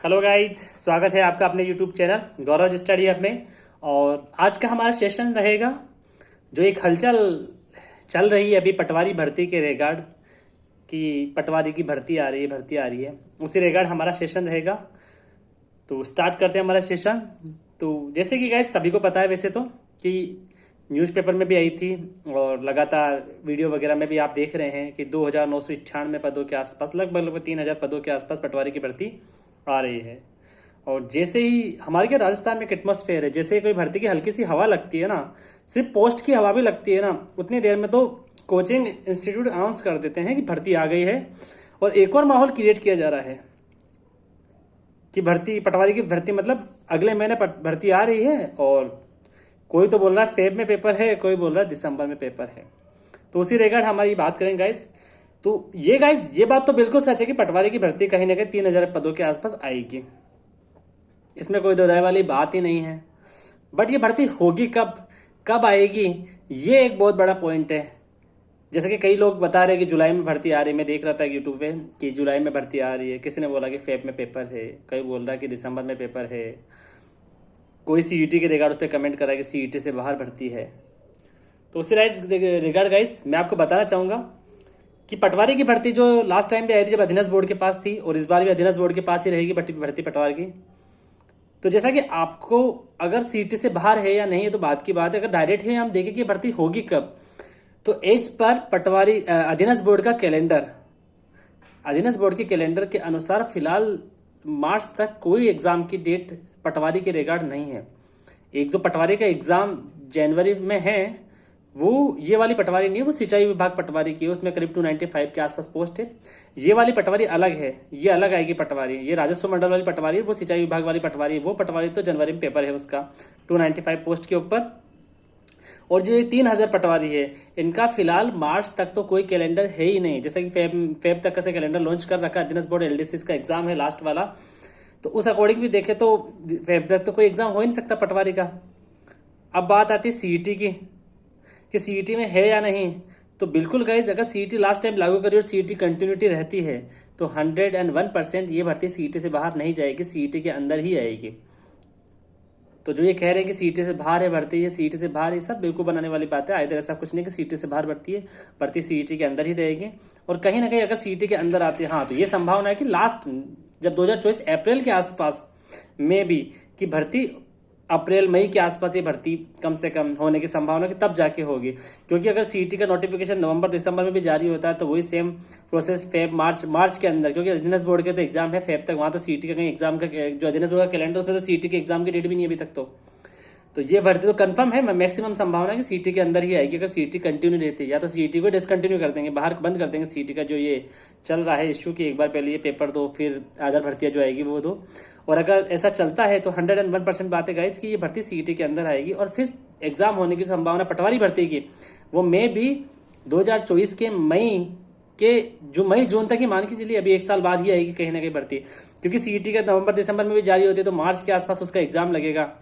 Hello guys, स्वागत है आपका अपने यूट्यूब चैनल गौरव स्टडी हब में। और आज का हमारा सेशन रहेगा जो एक हलचल चल रही है अभी पटवारी भर्ती के रिगार्ड कि पटवारी की भर्ती आ रही है उसी रिगार्ड हमारा सेशन रहेगा। तो स्टार्ट करते हैं हमारा सेशन। तो जैसे कि गाइज सभी को पता है वैसे तो कि न्यूज़पेपर में भी आई थी और लगातार वीडियो वगैरह में भी आप देख रहे हैं कि 2998 पदों के आसपास लगभग 3000 पदों के आसपास पटवारी की भर्ती आ रही है। और जैसे ही हमारे क्या राजस्थान में एक एटमॉस्फेयर है, जैसे ही कोई भर्ती की हल्की सी हवा लगती है ना, सिर्फ पोस्ट की हवा भी लगती है ना, उतनी देर में तो कोचिंग इंस्टीट्यूट अनाउंस कर देते हैं कि भर्ती आ गई है। और एक और माहौल क्रिएट किया जा रहा है कि पटवारी की भर्ती मतलब अगले महीने भर्ती आ रही है। और कोई तो बोल रहा है फेब में पेपर है, कोई बोल रहा है दिसंबर में पेपर है। तो उसी रिगार्ड हमारी बात करेंगे गाइस। तो ये बात तो बिल्कुल सच है कि पटवारी की भर्ती कहीं ना कहीं 3000 पदों के आसपास आएगी, इसमें कोई दो राय वाली बात ही नहीं है। बट ये भर्ती होगी कब आएगी, ये एक बहुत बड़ा पॉइंट है। जैसे कि कई लोग बता रहे हैं कि जुलाई में भर्ती आ रही है। मैं देख रहा था यूट्यूब पे कि जुलाई में भर्ती आ रही है, किसी ने बोला कि फेब में पेपर है, कोई बोल रहा है कि दिसंबर में पेपर है, कोई सीईटी के रिगार्ड उस पर कमेंट कर रहा है कि सीईटी से बाहर भर्ती है। तो उसी रिगार्ड गाइस मैं आपको बताना चाहूंगा कि पटवारी की भर्ती जो लास्ट टाइम भी आई थी जब अधीनस्थ बोर्ड के पास थी, और इस बार भी अधीनस्थ बोर्ड के पास ही रहेगी भर्ती पटवार की। तो जैसा कि आपको अगर सीईटी से बाहर है या नहीं है तो बात की बात है। अगर डायरेक्ट है हम देखें कि भर्ती होगी कब, तो एज पर पटवारी अधीनस्थ बोर्ड के कैलेंडर के अनुसार फिलहाल मार्च तक कोई एग्जाम की डेट पटवारी के रिगार्ड नहीं है। एक जो पटवारी का एग्जाम जनवरी में है वो ये वाली पटवारी नहीं है, वो सिंचाई विभाग पटवारी की है, उसमें करीब 295 के आसपास पोस्ट है। ये वाली पटवारी अलग है, ये अलग आएगी पटवारी। ये राजस्व मंडल वाली पटवारी है, वो सिंचाई विभाग वाली पटवारी है। वो पटवारी तो जनवरी में पेपर है उसका 295 पोस्ट के ऊपर। और जो ये 3000 पटवारी है इनका फिलहाल मार्च तक तो कोई कैलेंडर है ही नहीं। जैसा कि फेब तक का से कैलेंडर लॉन्च कर रखा है, अधीनस्थ बोर्ड एलडीसी का एग्जाम है लास्ट वाला, तो उस अकॉर्डिंग भी देखे तो फेब तक तो कोई एग्जाम हो ही नहीं सकता पटवारी का। अब बात आती है सीईटी की कि सीईटी में है या नहीं। तो बिल्कुल गाइज, अगर सीईटी लास्ट टाइम लागू करी और सीईटी कंटिन्यूटी रहती है तो 101% ये भर्ती सीईटी से बाहर नहीं जाएगी, सीईटी के अंदर ही आएगी। तो जो ये कह रहे हैं कि सीईटी से बाहर है भर्ती, ये सीईटी से बाहर, ये सब बेवकूफ बनाने वाली बात है। आइधर ऐसा कुछ नहीं कि सीईटी से बाहर भर्ती सीईटी के अंदर ही रहेगी। और कहीं ना कहीं अगर सीईटी के अंदर आती है, हाँ, तो ये संभावना है कि लास्ट जब 2024 अप्रैल के आसपास में भी कि भर्ती अप्रैल मई के आसपास ये भर्ती कम से कम होने की संभावना कि तब जाके होगी। क्योंकि अगर सीईटी का नोटिफिकेशन नवंबर दिसंबर में भी जारी होता है तो वही सेम प्रोसेस फेब मार्च के अंदर, क्योंकि अधीनस्थ बोर्ड के तो एग्जाम है फेब तक, वहां तो सीईटी का कहीं एग्जाम का जो अधीनस्थ बोर्ड का कैलेंडर उसमें तो सीईटी के एग्जाम की डेट भी नहीं अभी तक। तो ये भर्ती तो कंफर्म है, मैक्सिमम संभावना है कि सीईटी के अंदर ही आएगी। अगर सीईटी कंटिन्यू रहती है या तो सीईटी को डिसकंटिन्यू कर देंगे, बाहर बंद कर देंगे सीईटी का जो ये चल रहा है इश्यू की एक बार पहले ये पेपर दो फिर अदर भर्तियां जो आएगी वो दो। और अगर ऐसा चलता है तो 101% बात है गाइज कि ये भर्ती सीईटी के अंदर आएगी। और फिर एग्जाम होने की संभावना पटवारी भर्ती की वो मे भी 2024 के मई जून तक ही मान के चलिए, अभी एक साल बाद ही आएगी कहीं ना कहीं भर्ती। क्योंकि सीईटी का नवंबर दिसंबर में भी जारी होती है तो मार्च के आसपास उसका एग्जाम लगेगा,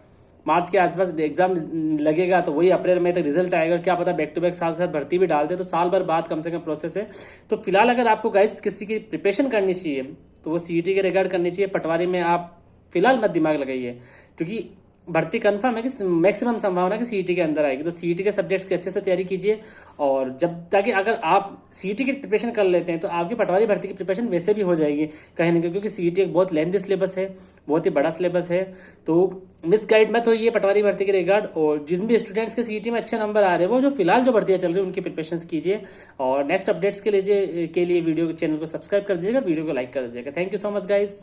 मार्च के आसपास एग्जाम लगेगा तो वही अप्रैल मई तक रिजल्ट आएगा। क्या पता बैक टू बैक साथ साथ भर्ती भी डाल दे, तो साल भर बाद कम से कम प्रोसेस है। तो फिलहाल अगर आपको गाइस किसी की प्रिपरेशन करनी चाहिए तो वो सीईटी के रिगार्ड करनी चाहिए। पटवारी में आप फिलहाल मत दिमाग लगाइए, क्योंकि भर्ती कंफर्म है कि मैक्सिमम संभावना कि सीईटी के अंदर आएगी। तो सीईटी के सब्जेक्ट्स की अच्छे से तैयारी कीजिए। और जब ताकि अगर आप सीईटी की प्रिपरेशन कर लेते हैं तो आपकी पटवारी भर्ती की प्रिपरेशन वैसे भी हो जाएगी कहीं ना कहीं, क्योंकि सीईटी एक बहुत लेंथी सिलेबस है, बहुत ही बड़ा सिलेबस है। तो मिसगाइड मत होइए पटवारी भर्ती के रिगार्ड। और जिन भी स्टूडेंट्स के सीईटी में अच्छे नंबर आ रहे हैं वो जो फिलहाल जो भर्तियां चल रही है उनकी प्रिपरेशन कीजिए। और नेक्स्ट अपडेट्स के लिए वीडियो चैनल को सब्सक्राइब कर दीजिएगा, वीडियो को लाइक कर दीजिएगा। Thank you so much guys.